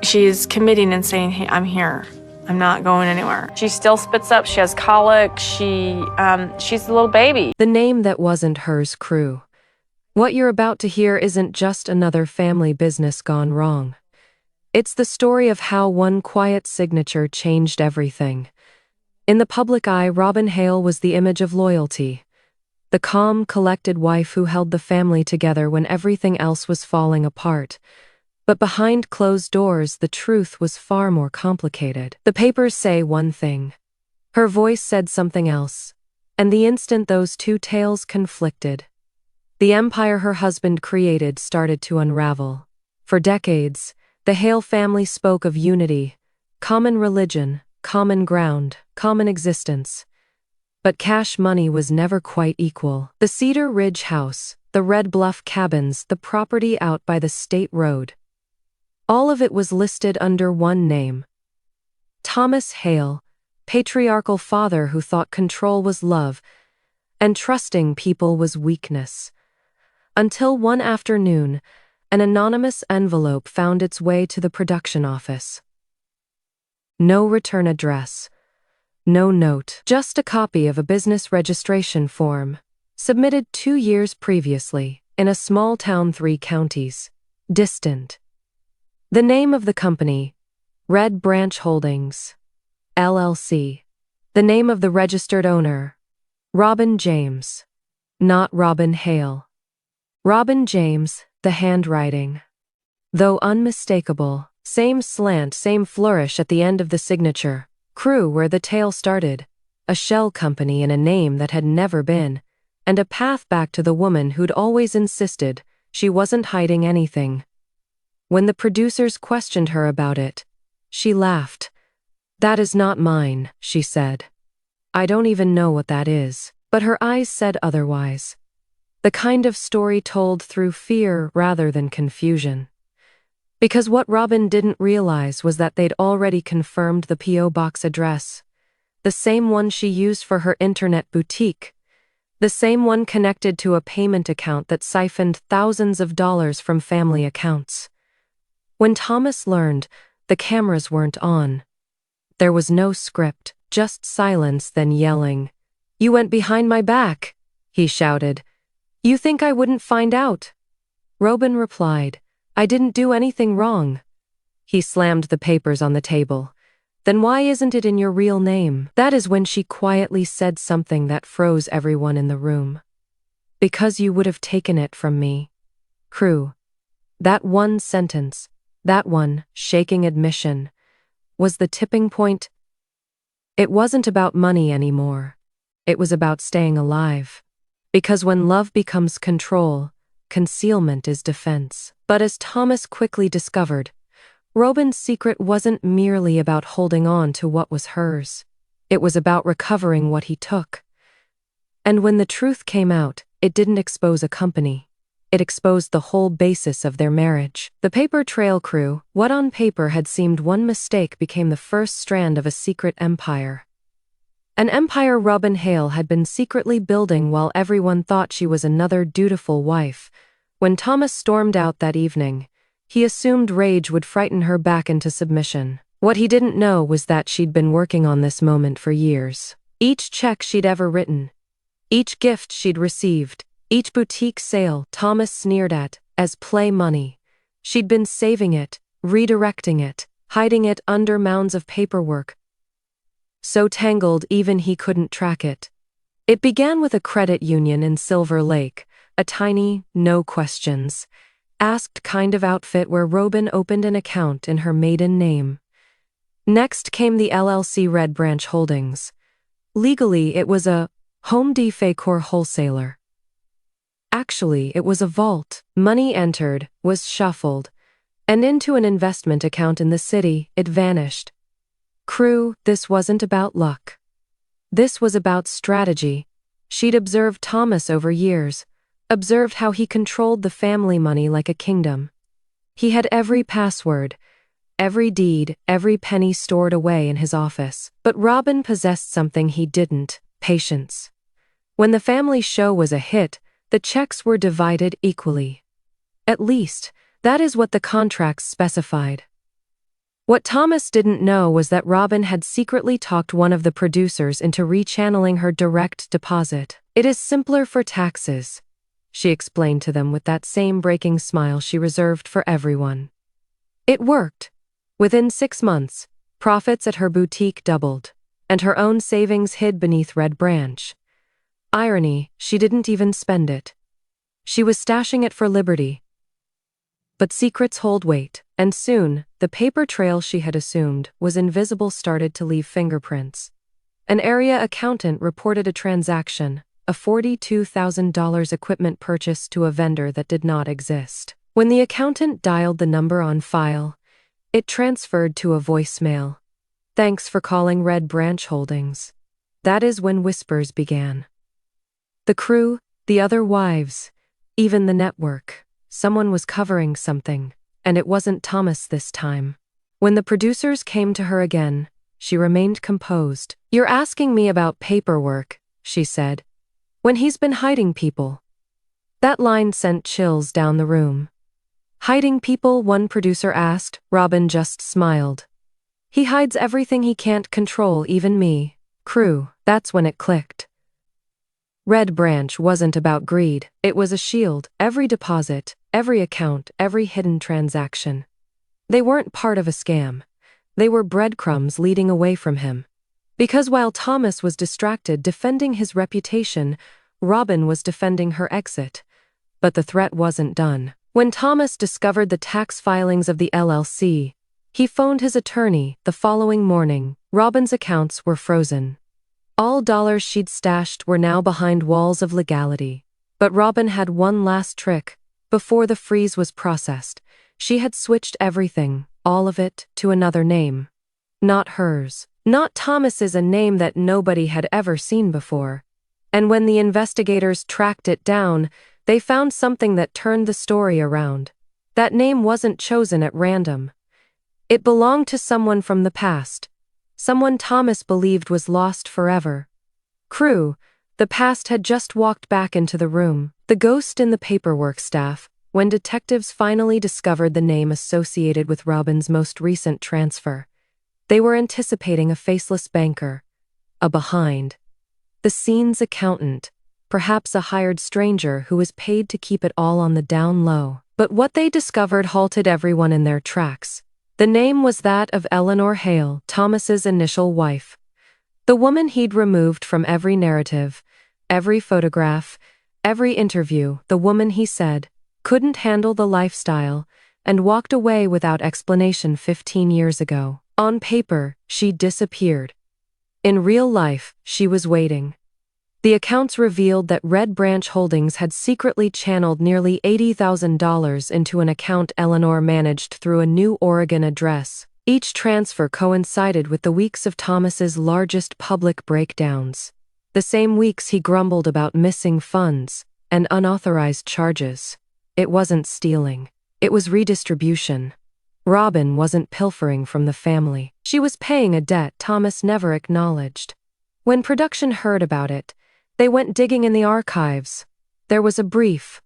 She's committing and saying, hey, I'm here. I'm not going anywhere. She still spits up. She has colic. She's a little baby. The name that wasn't hers crew. What you're about to hear isn't just another family business gone wrong. It's the story of how one quiet signature changed everything. In the public eye, Robyn Hale was the image of loyalty. The calm, collected wife who held the family together when everything else was falling apart. But behind closed doors, the truth was far more complicated. The papers say one thing. Her voice said something else. And the instant those two tales conflicted, the empire her husband created started to unravel. For decades, the Hale family spoke of unity, common religion, common ground, common existence. But cash money was never quite equal. The Cedar Ridge house, the Red Bluff cabins, the property out by the state road. All of it was listed under one name. Thomas Hale, patriarchal father who thought control was love and trusting people was weakness. Until one afternoon, an anonymous envelope found its way to the production office. No return address. No note, just a copy of a business registration form, submitted 2 years previously, in a small town 3 counties, distant. The name of the company, Red Branch Holdings, LLC. The name of the registered owner, Robyn James, not Robyn Hale. Robyn James, the handwriting. Though unmistakable, same slant, same flourish at the end of the signature. Crew where the tale started, a shell company in a name that had never been, and a path back to the woman who'd always insisted she wasn't hiding anything. When the producers questioned her about it, she laughed. "That is not mine," she said. "I don't even know what that is." But her eyes said otherwise. The kind of story told through fear rather than confusion. Because what Robyn didn't realize was that they'd already confirmed the P.O. box address. The same one she used for her internet boutique. The same one connected to a payment account that siphoned thousands of dollars from family accounts. When Thomas learned, the cameras weren't on. There was no script, just silence, then yelling. "You went behind my back," he shouted. "You think I wouldn't find out?" Robyn replied, "I didn't do anything wrong." He slammed the papers on the table. "Then why isn't it in your real name?" That is when she quietly said something that froze everyone in the room. "Because you would have taken it from me." Crew. That one sentence, that one shaking admission, was the tipping point. It wasn't about money anymore. It was about staying alive. Because when love becomes control, concealment is defense. But as Thomas quickly discovered, Robyn's secret wasn't merely about holding on to what was hers. It was about recovering what he took. And when the truth came out, it didn't expose a company. It exposed the whole basis of their marriage. The paper trail crew, what on paper had seemed one mistake, became the first strand of a secret empire. An empire Robyn Hale had been secretly building while everyone thought she was another dutiful wife. When Thomas stormed out that evening, he assumed rage would frighten her back into submission. What he didn't know was that she'd been working on this moment for years. Each check she'd ever written, each gift she'd received, each boutique sale Thomas sneered at as play money. She'd been saving it, redirecting it, hiding it under mounds of paperwork, so tangled even he couldn't track it. It began with a credit union in Silver Lake, a tiny, no questions asked kind of outfit where Robyn opened an account in her maiden name. Next came the LLC Red Branch Holdings. Legally, it was a home decor wholesaler. Actually, it was a vault. Money entered, was shuffled, and into an investment account in the city, it vanished. Crew, this wasn't about luck. This was about strategy. She'd observed Thomas over years, observed how he controlled the family money like a kingdom. He had every password, every deed, every penny stored away in his office. But Robyn possessed something he didn't: patience. When the family show was a hit, the checks were divided equally. At least, that is what the contracts specified. What Thomas didn't know was that Robyn had secretly talked one of the producers into rechanneling her direct deposit. "It is simpler for taxes," she explained to them with that same breaking smile she reserved for everyone. It worked. Within 6 months, profits at her boutique doubled, and her own savings hid beneath Red Branch. Irony, she didn't even spend it. She was stashing it for Liberty. But secrets hold weight, and soon, the paper trail she had assumed was invisible started to leave fingerprints. An area accountant reported a transaction, a $42,000 equipment purchase to a vendor that did not exist. When the accountant dialed the number on file, it transferred to a voicemail. "Thanks for calling Red Branch Holdings." That is when whispers began. The crew, the other wives, even the network. Someone was covering something, and it wasn't Thomas this time. When the producers came to her again, she remained composed. "You're asking me about paperwork," she said, "when he's been hiding people." That line sent chills down the room. "Hiding people?" one producer asked. Robyn just smiled. "He hides everything he can't control, even me." Crew, that's when it clicked. Red Branch wasn't about greed, it was a shield. Every deposit, every account, every hidden transaction. They weren't part of a scam. They were breadcrumbs leading away from him. Because while Thomas was distracted defending his reputation, Robyn was defending her exit. But the threat wasn't done. When Thomas discovered the tax filings of the LLC, he phoned his attorney the following morning. Robyn's accounts were frozen. All dollars she'd stashed were now behind walls of legality. But Robyn had one last trick. Before the freeze was processed, she had switched everything, all of it, to another name. Not hers. Not Thomas's, a name that nobody had ever seen before. And when the investigators tracked it down, they found something that turned the story around. That name wasn't chosen at random. It belonged to someone from the past. Someone Thomas believed was lost forever. Crew, the past had just walked back into the room. The ghost in the paperwork staff, when detectives finally discovered the name associated with Robyn's most recent transfer. They were anticipating a faceless banker. A behind the scenes accountant. Perhaps a hired stranger who was paid to keep it all on the down low. But what they discovered halted everyone in their tracks. The name was that of Eleanor Hale, Thomas's initial wife. The woman he'd removed from every narrative, every photograph, every interview. The woman, he said, couldn't handle the lifestyle and walked away without explanation 15 years ago. On paper, she disappeared. In real life, she was waiting. The accounts revealed that Red Branch Holdings had secretly channeled nearly $80,000 into an account Eleanor managed through a new Oregon address. Each transfer coincided with the weeks of Thomas's largest public breakdowns. The same weeks he grumbled about missing funds and unauthorized charges. It wasn't stealing. It was redistribution. Robyn wasn't pilfering from the family. She was paying a debt Thomas never acknowledged. When production heard about it, they went digging in the archives. There was a brief,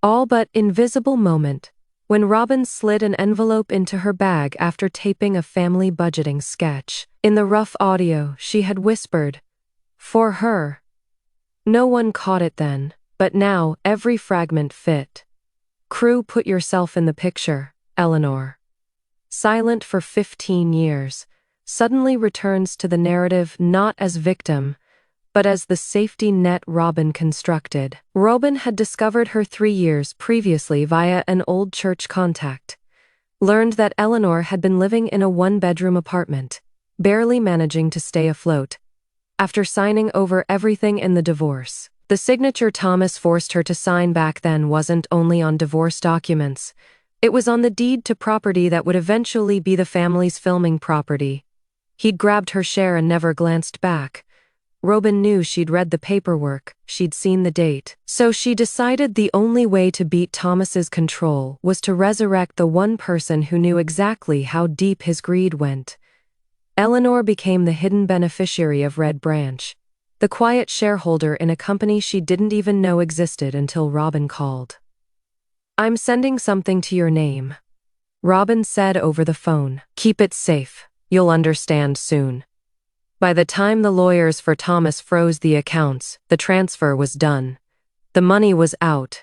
all but invisible moment when Robyn slid an envelope into her bag after taping a family budgeting sketch. In the rough audio, she had whispered, "For her." No one caught it then, but now every fragment fit. Crew, put yourself in the picture. Eleanor, silent for 15 years, suddenly returns to the narrative not as victim, but as the safety net Robyn constructed. Robyn had discovered her 3 years previously via an old church contact. Learned that Eleanor had been living in a one-bedroom apartment, barely managing to stay afloat. After signing over everything in the divorce, the signature Thomas forced her to sign back then wasn't only on divorce documents. It was on the deed to property that would eventually be the family's filming property. He'd grabbed her share and never glanced back. Robyn knew she'd read the paperwork, she'd seen the date. So she decided the only way to beat Thomas's control was to resurrect the one person who knew exactly how deep his greed went. Eleanor became the hidden beneficiary of Red Branch, the quiet shareholder in a company she didn't even know existed until Robyn called. "I'm sending something to your name." Robyn said over the phone. Keep it safe. You'll understand soon. By the time the lawyers for Thomas froze the accounts, the transfer was done. The money was out.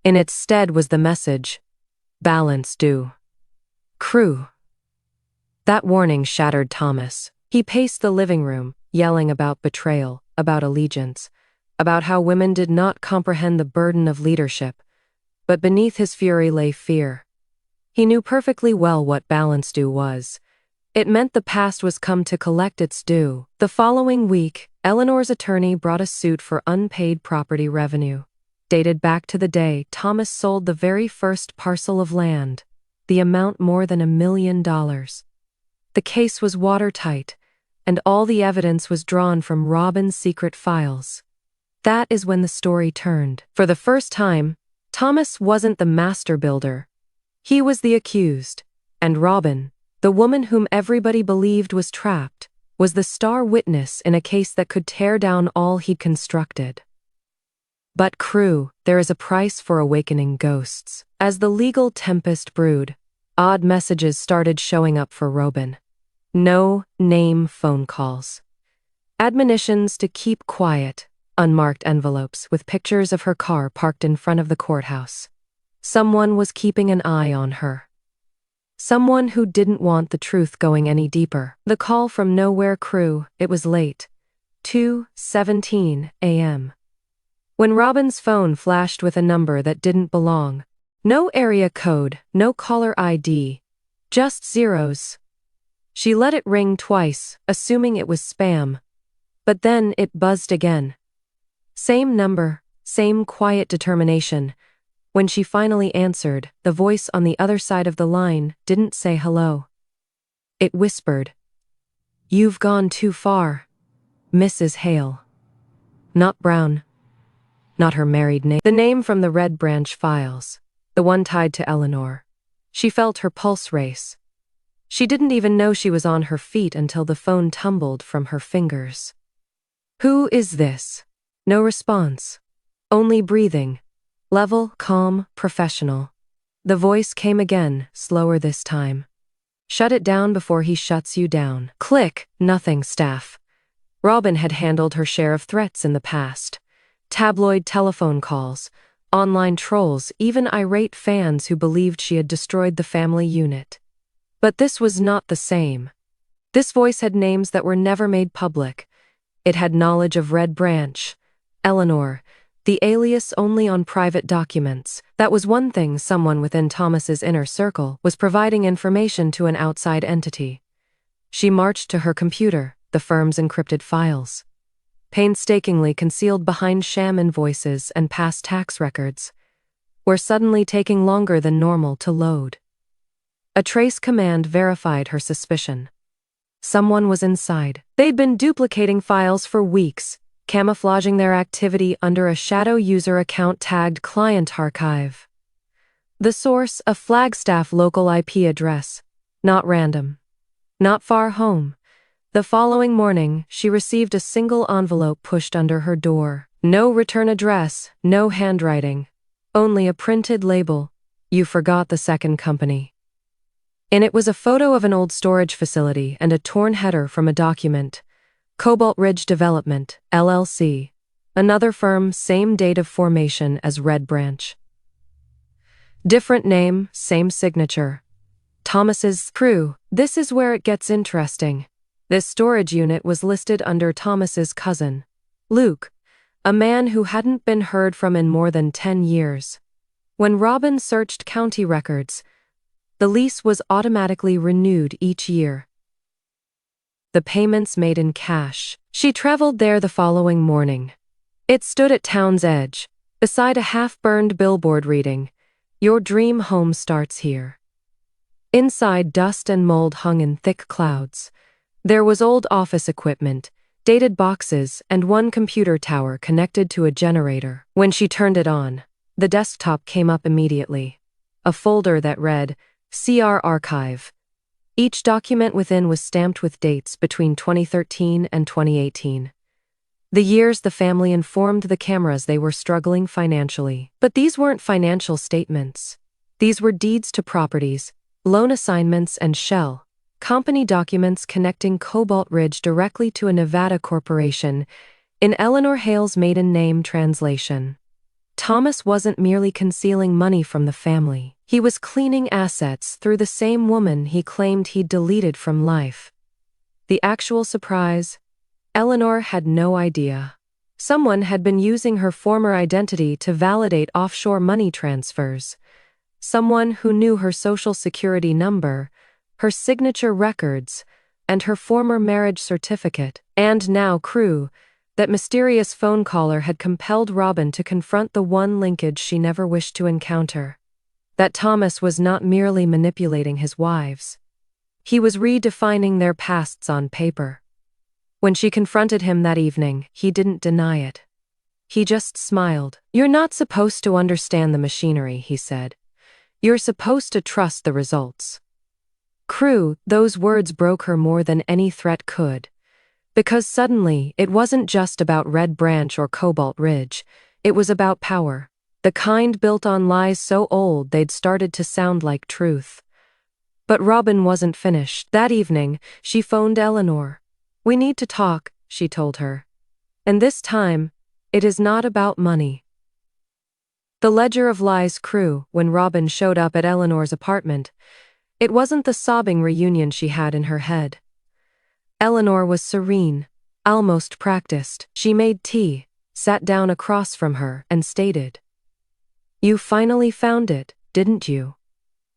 In its stead was the message, balance due. Crew. That warning shattered Thomas. He paced the living room, yelling about betrayal, about allegiance, about how women did not comprehend the burden of leadership. But beneath his fury lay fear. He knew perfectly well what balance due was. It meant the past was come to collect its due. The following week, Eleanor's attorney brought a suit for unpaid property revenue. Dated back to the day Thomas sold the very first parcel of land, the amount more than $1 million. The case was watertight, and all the evidence was drawn from Robyn's secret files. That is when the story turned. For the first time, Thomas wasn't the master builder. He was the accused, and Robyn, the woman whom everybody believed was trapped, was the star witness in a case that could tear down all he'd constructed. But crew, there is a price for awakening ghosts. As the legal tempest brewed, odd messages started showing up for Robyn. No name phone calls. Admonitions to keep quiet, unmarked envelopes with pictures of her car parked in front of the courthouse. Someone was keeping an eye on her. Someone who didn't want the truth going any deeper. The call from nowhere crew, it was late. 2:17 a.m. When Robyn's phone flashed with a number that didn't belong. No area code, no caller ID. Just zeros. She let it ring twice, assuming it was spam. But then it buzzed again. Same number, same quiet determination. When she finally answered, the voice on the other side of the line didn't say hello. It whispered, "You've gone too far, Mrs. Hale." Not Brown. Not her married name. The name from the Red Branch files. The one tied to Eleanor. She felt her pulse race. She didn't even know she was on her feet until the phone tumbled from her fingers. Who is this? No response. Only breathing. Level, calm, professional. The voice came again, slower this time. Shut it down before he shuts you down. Click, nothing, staff. Robyn had handled her share of threats in the past. Tabloid telephone calls, online trolls, even irate fans who believed she had destroyed the family unit. But this was not the same. This voice had names that were never made public. It had knowledge of Red Branch, Eleanor, the alias only on private documents. That was one thing. Someone within Thomas's inner circle was providing information to an outside entity. She marched to her computer, the firm's encrypted files. Painstakingly concealed behind sham invoices and past tax records, were suddenly taking longer than normal to load. A trace command verified her suspicion. Someone was inside. They'd been duplicating files for weeks, camouflaging their activity under a shadow user account tagged Client Archive. The source, a Flagstaff local IP address. Not random. Not far home. The following morning, she received a single envelope pushed under her door. No return address, no handwriting. Only a printed label. You forgot the second company. In it was a photo of an old storage facility and a torn header from a document. Cobalt Ridge Development, LLC. Another firm, same date of formation as Red Branch. Different name, same signature. Thomas's crew. This is where it gets interesting. This storage unit was listed under Thomas's cousin, Luke, a man who hadn't been heard from in more than 10 years. When Robyn searched county records, the lease was automatically renewed each year. The payments made in cash. She traveled there the following morning. It stood at town's edge, beside a half-burned billboard reading, "Your dream home starts here." Inside, dust and mold hung in thick clouds. There was old office equipment, dated boxes, and one computer tower connected to a generator. When she turned it on, the desktop came up immediately. A folder that read, "CR Archive." Each document within was stamped with dates between 2013 and 2018. The years the family informed the cameras they were struggling financially. But these weren't financial statements. These were deeds to properties, loan assignments, and shell company documents connecting Cobalt Ridge directly to a Nevada corporation in Eleanor Hale's maiden name translation. Thomas wasn't merely concealing money from the family. He was cleaning assets through the same woman he claimed he'd deleted from life. The actual surprise? Eleanor had no idea. Someone had been using her former identity to validate offshore money transfers. Someone who knew her social security number, her signature records, and her former marriage certificate. And now Crew, that mysterious phone caller, had compelled Robyn to confront the one linkage she never wished to encounter. That Thomas was not merely manipulating his wives. He was redefining their pasts on paper. When she confronted him that evening, he didn't deny it. He just smiled. "You're not supposed to understand the machinery," he said. "You're supposed to trust the results." Crew, those words broke her more than any threat could. Because suddenly, it wasn't just about Red Branch or Cobalt Ridge. It was about power. The kind built on lies so old they'd started to sound like truth. But Robyn wasn't finished. That evening, she phoned Eleanor. "We need to talk," she told her. "And this time, it is not about money." The Ledger of Lies Crew, when Robyn showed up at Eleanor's apartment, it wasn't the sobbing reunion she had in her head. Eleanor was serene, almost practiced. She made tea, sat down across from her, and stated, "You finally found it, didn't you?"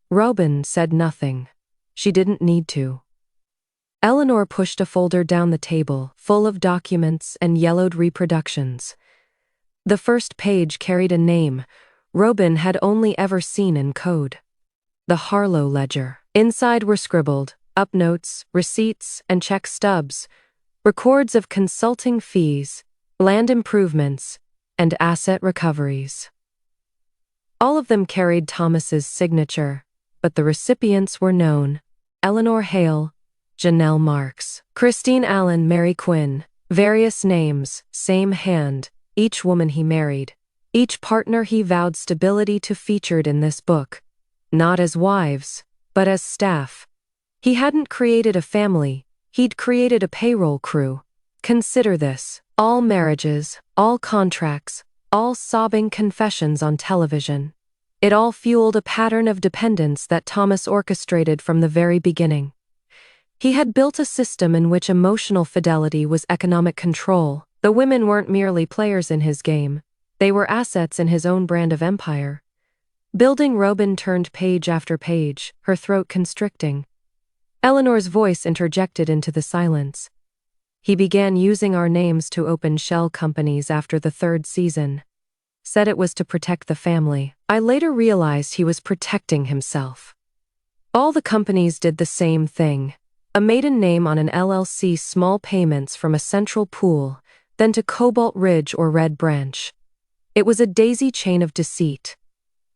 Robyn said nothing. She didn't need to. Eleanor pushed a folder down the table, full of documents and yellowed reproductions. The first page carried a name Robyn had only ever seen in code. The Harlow Ledger. Inside were scribbled up notes, receipts, and check stubs, records of consulting fees, land improvements, and asset recoveries. All of them carried Thomas's signature, but the recipients were known: Eleanor Hale, Janelle Marks, Christine Allen, Mary Quinn. Various names, same hand, each woman he married, each partner he vowed stability to, featured in this book. Not as wives, but as staff. He hadn't created a family, he'd created a payroll crew. Consider this: all marriages, all contracts, all sobbing confessions on television. It all fueled a pattern of dependence that Thomas orchestrated from the very beginning. He had built a system in which emotional fidelity was economic control. The women weren't merely players in his game, they were assets in his own brand of empire. Building Robyn turned page after page, her throat constricting. Eleanor's voice interjected into the silence. "He began using our names to open shell companies after the third season. Said it was to protect the family. I later realized he was protecting himself. All the companies did the same thing. A maiden name on an LLC, small payments from a central pool, then to Cobalt Ridge or Red Branch. It was a daisy chain of deceit.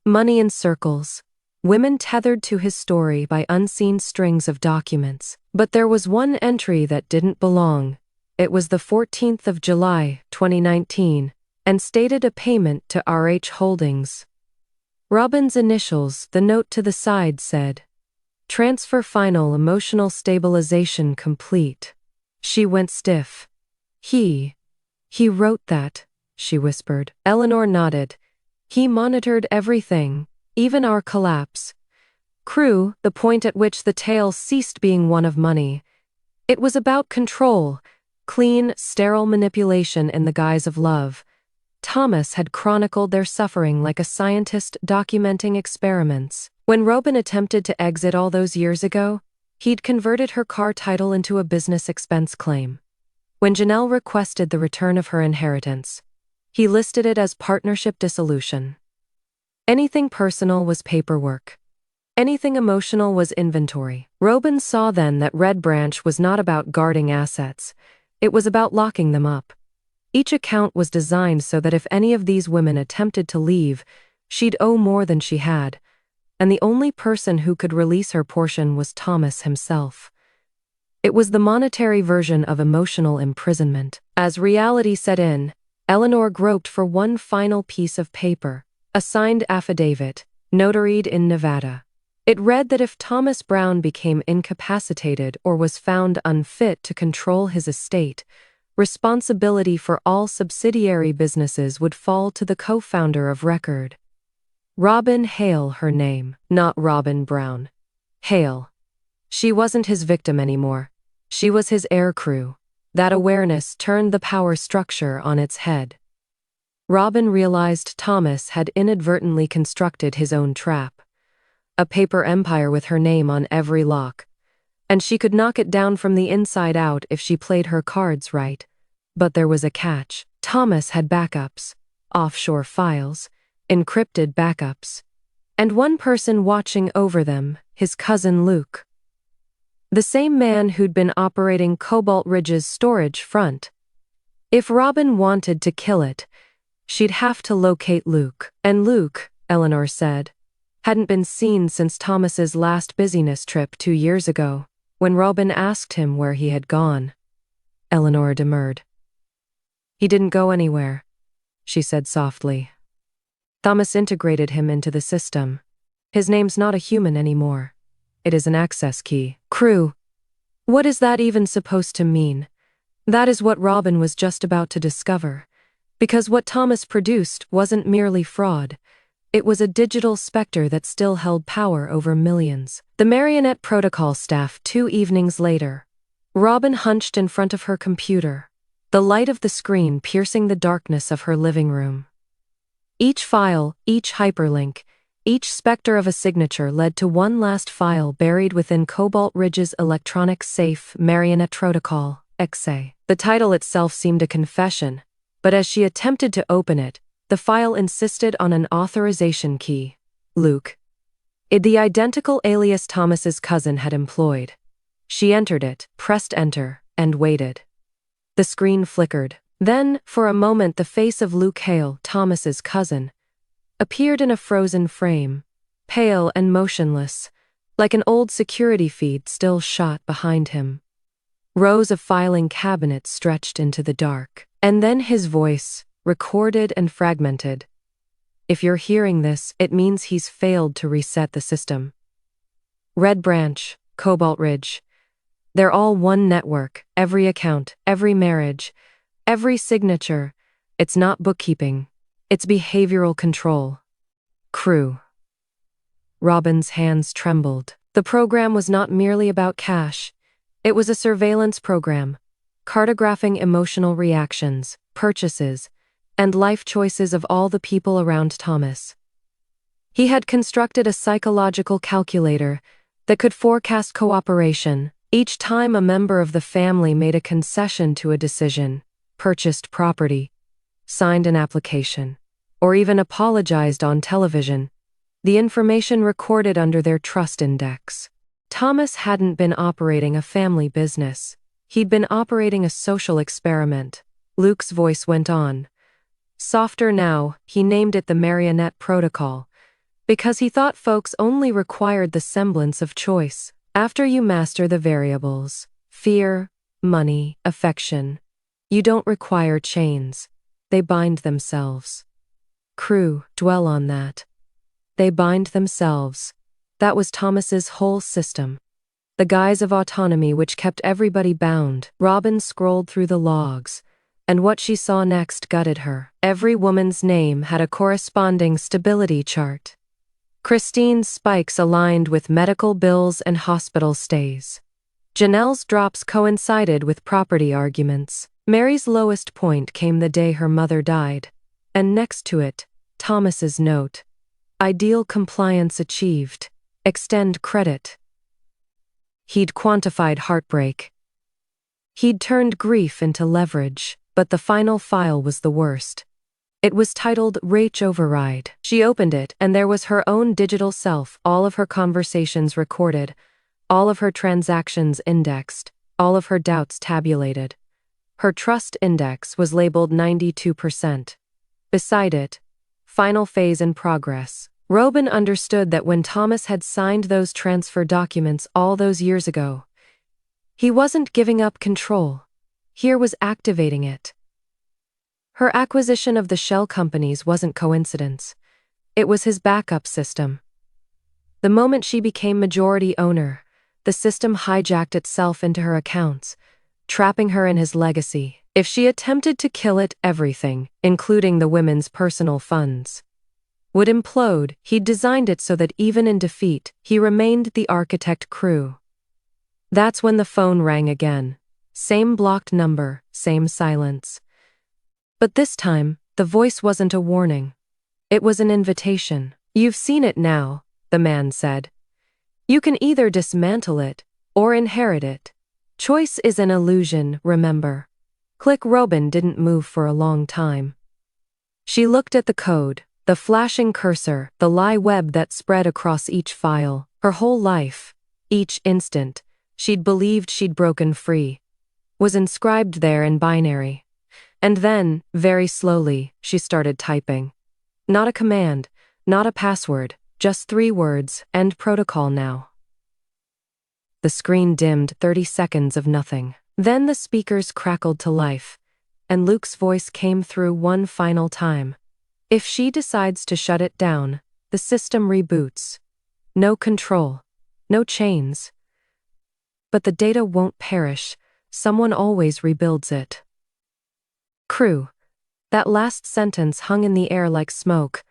Money in circles, women tethered to his story by unseen strings of documents. But there was one entry that didn't belong. It was the 14th of July, 2019, and stated a payment to RH Holdings. Robyn's initials, the note to the side said, "Transfer final, emotional stabilization complete." She went stiff. He wrote that," she whispered. Eleanor nodded. "He monitored everything, even our collapse." Crew, the point at which the tale ceased being one of money. It was about control, clean, sterile manipulation in the guise of love. Thomas had chronicled their suffering like a scientist documenting experiments. When Robyn attempted to exit all those years ago, he'd converted her car title into a business expense claim. When Janelle requested the return of her inheritance, he listed it as partnership dissolution. Anything personal was paperwork. Anything emotional was inventory. Robyn saw then that Red Branch was not about guarding assets. It was about locking them up. Each account was designed so that if any of these women attempted to leave, she'd owe more than she had, and the only person who could release her portion was Thomas himself. It was the monetary version of emotional imprisonment. As reality set in, Eleanor groped for one final piece of paper, a signed affidavit, notaried in Nevada. It read that if Thomas Brown became incapacitated or was found unfit to control his estate, responsibility for all subsidiary businesses would fall to the co-founder of record. Robyn Hale, her name, not Robyn Brown. Hale. She wasn't his victim anymore. She was his aircrew. That awareness turned the power structure on its head. Robyn realized Thomas had inadvertently constructed his own trap. A paper empire with her name on every lock. And she could knock it down from the inside out if she played her cards right. But there was a catch. Thomas had backups, offshore files, encrypted backups, and one person watching over them, his cousin Luke. The same man who'd been operating Cobalt Ridge's storage front. If Robyn wanted to kill it, she'd have to locate Luke. And Luke, Eleanor said, hadn't been seen since Thomas's last business trip 2 years ago, when Robyn asked him where he had gone. Eleanor demurred. He didn't go anywhere, she said softly. Thomas integrated him into the system. His name's not a human anymore. It is an access key. Crew. What is that even supposed to mean? That is what Robyn was just about to discover. Because what Thomas produced wasn't merely fraud. It was a digital specter that still held power over millions. The Marionette Protocol staff 2 evenings later. Robyn hunched in front of her computer, the light of the screen piercing the darkness of her living room. Each file, each hyperlink, each specter of a signature led to one last file buried within Cobalt Ridge's electronic safe, Marionette Protocol, XA. The title itself seemed a confession, but as she attempted to open it, the file insisted on an authorization key. Luke. The identical alias Thomas's cousin had employed. She entered it, pressed enter, and waited. The screen flickered. Then, for a moment, the face of Luke Hale, Thomas's cousin, appeared in a frozen frame, pale and motionless, like an old security feed still shot behind him. Rows of filing cabinets stretched into the dark. And then his voice, recorded and fragmented. If you're hearing this, it means he's failed to reset the system. Red Branch, Cobalt Ridge. They're all one network, every account, every marriage, every signature. It's not bookkeeping. It's behavioral control. Crew. Robyn's hands trembled. The program was not merely about cash. It was a surveillance program, cartographing emotional reactions, purchases, and life choices of all the people around Thomas. He had constructed a psychological calculator that could forecast cooperation each time a member of the family made a concession to a decision, purchased property, signed an application, or even apologized on television. The information recorded under their trust index. Thomas hadn't been operating a family business. He'd been operating a social experiment. Luke's voice went on. Softer now, he named it the Marionette Protocol, because he thought folks only required the semblance of choice. After you master the variables, fear, money, affection, you don't require chains. They bind themselves. Crew, dwell on that. They bind themselves. That was Thomas's whole system. The guise of autonomy which kept everybody bound. Robyn scrolled through the logs, and what she saw next gutted her. Every woman's name had a corresponding stability chart. Christine's spikes aligned with medical bills and hospital stays. Janelle's drops coincided with property arguments. Mary's lowest point came the day her mother died, and next to it, Thomas's note. Ideal compliance achieved. Extend credit. He'd quantified heartbreak. He'd turned grief into leverage, but the final file was the worst. It was titled Rach Override. She opened it, and there was her own digital self, all of her conversations recorded, all of her transactions indexed, all of her doubts tabulated. Her trust index was labeled 92%. Beside it, final phase in progress. Robyn understood that when Thomas had signed those transfer documents all those years ago, he wasn't giving up control. Here was activating it. Her acquisition of the shell companies wasn't coincidence. It was his backup system. The moment she became majority owner, the system hijacked itself into her accounts, trapping her in his legacy. If she attempted to kill it, everything, including the women's personal funds, would implode. He'd designed it so that even in defeat, he remained the architect crew. That's when the phone rang again. Same blocked number, same silence. But this time, the voice wasn't a warning. It was an invitation. "You've seen it now," the man said. "You can either dismantle it or inherit it. Choice is an illusion, remember." Click. Robyn didn't move for a long time. She looked at the code, the flashing cursor, the lie web that spread across each file. Her whole life, each instant, she'd believed she'd broken free, was inscribed there in binary. And then, very slowly, she started typing. Not a command, not a password, just 3 words: "End protocol now." The screen dimmed. 30 seconds of nothing. Then the speakers crackled to life, and Luke's voice came through one final time. "If she decides to shut it down, the system reboots. No control, no chains. But the data won't perish. Someone always rebuilds it." Crew. That last sentence hung in the air like smoke,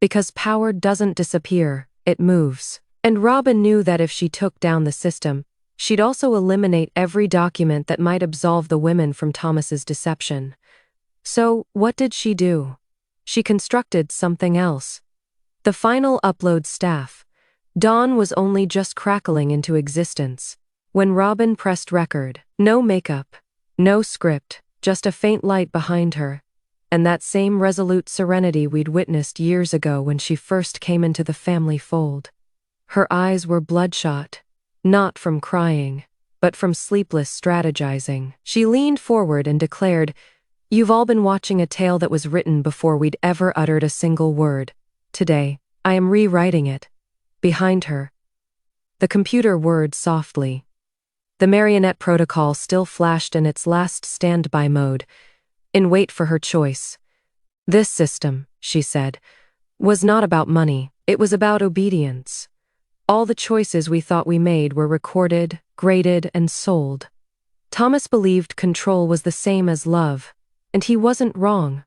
because power doesn't disappear, it moves. And Robyn knew that if she took down the system, she'd also eliminate every document that might absolve the women from Thomas's deception. So, what did she do? She constructed something else. The final upload staff. Dawn was only just crackling into existence when Robyn pressed record. No makeup, no script, just a faint light behind her, and that same resolute serenity we'd witnessed years ago when she first came into the family fold. Her eyes were bloodshot, not from crying, but from sleepless strategizing. She leaned forward and declared, "You've all been watching a tale that was written before we'd ever uttered a single word. Today, I am rewriting it." Behind her, the computer whirred softly. The Marionette Protocol still flashed in its last standby mode, in wait for her choice. "This system," she said, "was not about money, it was about obedience. All the choices we thought we made were recorded, graded, and sold. Thomas believed control was the same as love, and he wasn't wrong,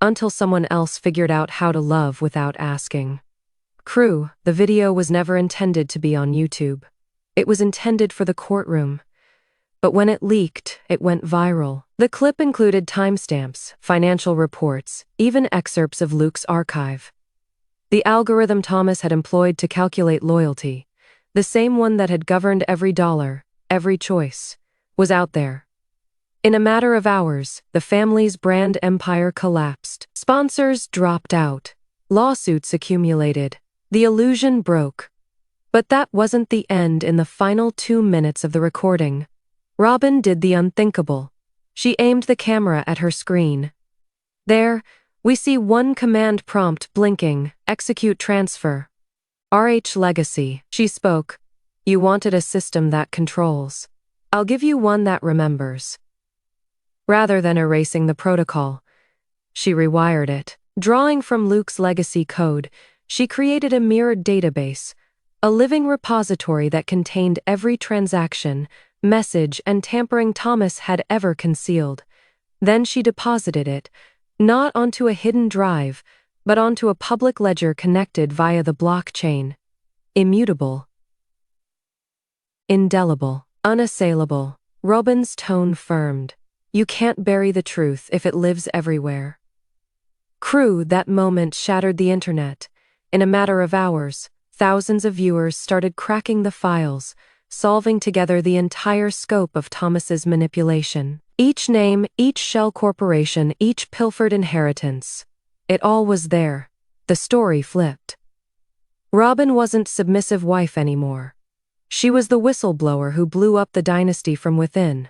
until someone else figured out how to love without asking." Crew, the video was never intended to be on YouTube. It was intended for the courtroom. But when it leaked, it went viral. The clip included timestamps, financial reports, even excerpts of Luke's archive. The algorithm Thomas had employed to calculate loyalty, the same one that had governed every dollar, every choice, was out there. In a matter of hours, the family's brand empire collapsed. Sponsors dropped out. Lawsuits accumulated. The illusion broke. But that wasn't the end. In the final 2 minutes of the recording, Robyn did the unthinkable. She aimed the camera at her screen. There, we see one command prompt blinking: "Execute transfer." "RH Legacy," she spoke. "You wanted a system that controls. I'll give you one that remembers." Rather than erasing the protocol, she rewired it. Drawing from Luke's legacy code, she created a mirrored database, a living repository that contained every transaction, message, and tampering Thomas had ever concealed. Then she deposited it, not onto a hidden drive, but onto a public ledger connected via the blockchain. Immutable, indelible, unassailable. Robyn's tone firmed. "You can't bury the truth if it lives everywhere." Crew, that moment shattered the internet. In a matter of hours, thousands of viewers started cracking the files, solving together the entire scope of Thomas's manipulation. Each name, each shell corporation, each pilfered inheritance. It all was there. The story flipped. Robyn wasn't submissive wife anymore. She was the whistleblower who blew up the dynasty from within.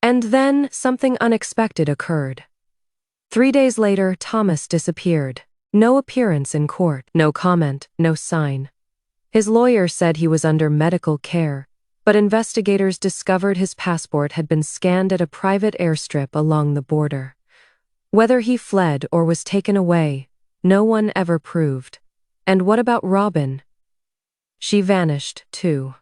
And then something unexpected occurred. 3 days later, Thomas disappeared. No appearance in court, no comment, no sign. His lawyer said he was under medical care, but investigators discovered his passport had been scanned at a private airstrip along the border. Whether he fled or was taken away, no one ever proved. And what about Robyn? She vanished, too.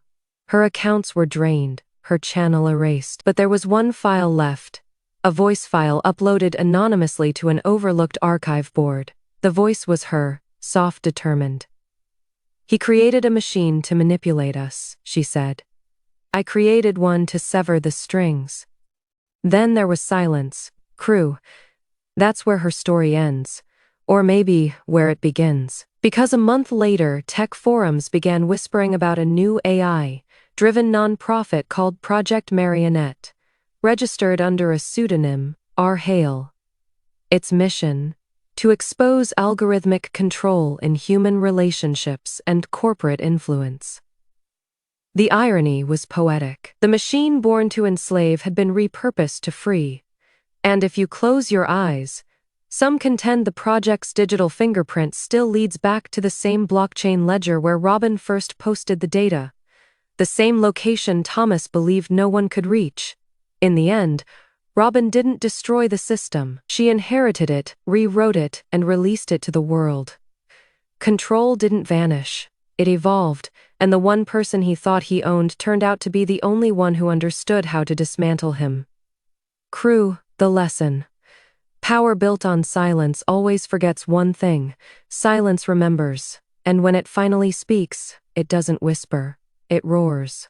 Her accounts were drained, her channel erased, but there was one file left. A voice file uploaded anonymously to an overlooked archive board. The voice was her, soft, determined. "He created a machine to manipulate us," she said. "I created one to sever the strings." Then there was silence. Crew. That's where her story ends. Or maybe where it begins. Because a month later, tech forums began whispering about a new AI-driven nonprofit called Project Marionette, registered under a pseudonym, R. Hale. Its mission: to expose algorithmic control in human relationships and corporate influence. The irony was poetic. The machine born to enslave had been repurposed to free. And if you close your eyes, some contend the project's digital fingerprint still leads back to the same blockchain ledger where Robyn first posted the data, the same location Thomas believed no one could reach. In the end, Robyn didn't destroy the system. She inherited it, rewrote it, and released it to the world. Control didn't vanish. It evolved, and the one person he thought he owned turned out to be the only one who understood how to dismantle him. Crew, the lesson. Power built on silence always forgets one thing: silence remembers. And when it finally speaks, it doesn't whisper, it roars.